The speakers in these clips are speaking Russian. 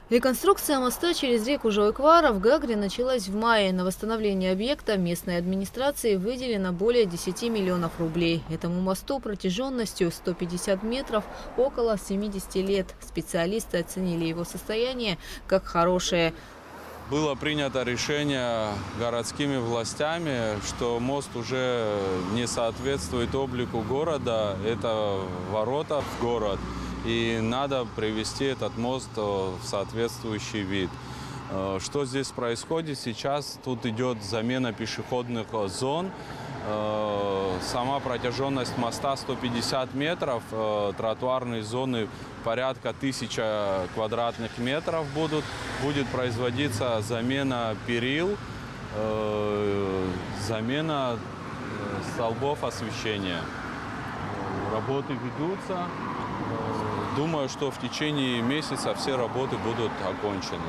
Реконструкция моста через реку Жоеквара в Гагре началась в мае. На восстановление объекта местной администрации выделено более 10 миллионов рублей. Этому мосту протяженностью 150 метров около 70 лет. Специалисты оценили его состояние как хорошее. Было принято решение городскими властями, что мост уже не соответствует облику города. Это ворота в город. И надо привести этот мост в соответствующий вид. Что здесь происходит сейчас? Тут идет замена пешеходных зон. Сама протяженность моста 150 метров, тротуарные зоны порядка 1000 квадратных метров будут. Будет производиться замена перил, замена столбов освещения. Работы ведутся. Думаю, что в течение месяца все работы будут окончены.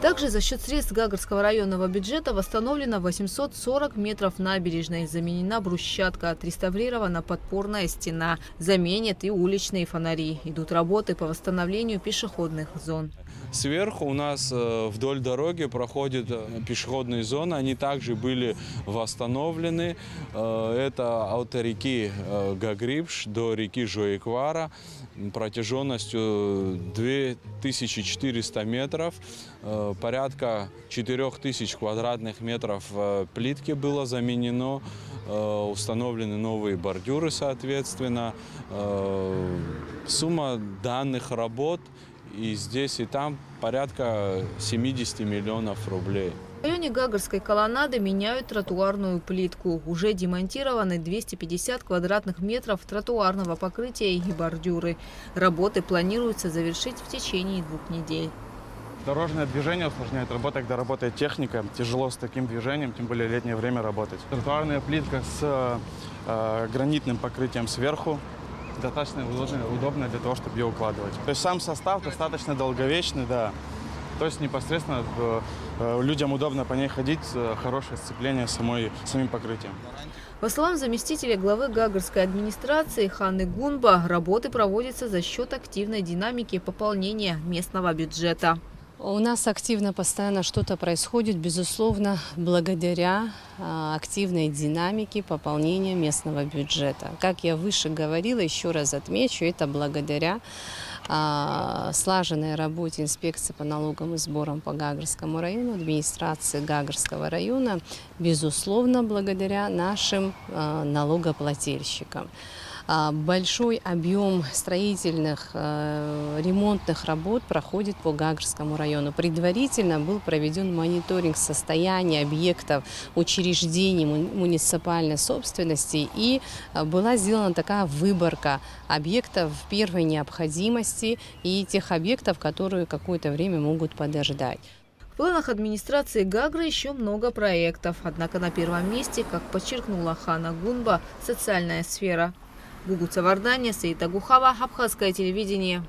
Также за счет средств Гагарского районного бюджета восстановлено 840 метров набережной, заменена брусчатка, отреставрирована подпорная стена, заменят и уличные фонари. Идут работы по восстановлению пешеходных зон. Сверху у нас вдоль дороги проходят пешеходные зоны, они также были восстановлены. Это от реки Гагрибш до реки Жоеквара протяженностью 2400 метров. Порядка 4000 квадратных метров плитки было заменено, установлены новые бордюры, соответственно. Сумма данных работ и здесь, и там порядка 70 миллионов рублей. В районе Гагарской колоннады меняют тротуарную плитку. Уже демонтированы 250 квадратных метров тротуарного покрытия и бордюры. Работы планируется завершить в течение 2 недель. Дорожное движение усложняет работу, когда работает техника. Тяжело с таким движением, тем более летнее время работать. Тротуарная плитка с гранитным покрытием сверху. Достаточно удобно для того, чтобы ее укладывать. То есть сам состав достаточно долговечный, да. То есть непосредственно людям удобно по ней ходить, хорошее сцепление самим покрытием. По словам заместителя главы Гагарской администрации Ханны Гунба, работы проводятся за счет активной динамики пополнения местного бюджета. У нас активно, постоянно что-то происходит, безусловно, благодаря активной динамике пополнения местного бюджета. Как я выше говорила, еще раз отмечу, это благодаря слаженной работе инспекции по налогам и сборам по Гагарскому району, администрации Гагарского района, безусловно, благодаря нашим налогоплательщикам. Большой объем строительных, ремонтных работ проходит по Гагарскому району. Предварительно был проведен мониторинг состояния объектов учреждений муниципальной собственности и была сделана такая выборка объектов первой необходимости и тех объектов, которые какое-то время могут подождать. В планах администрации Гагры еще много проектов. Однако на первом месте, как подчеркнула Ханна Гунба, социальная сфера. Гугуца Вардания, Саита Гухава, Абхазское телевидение.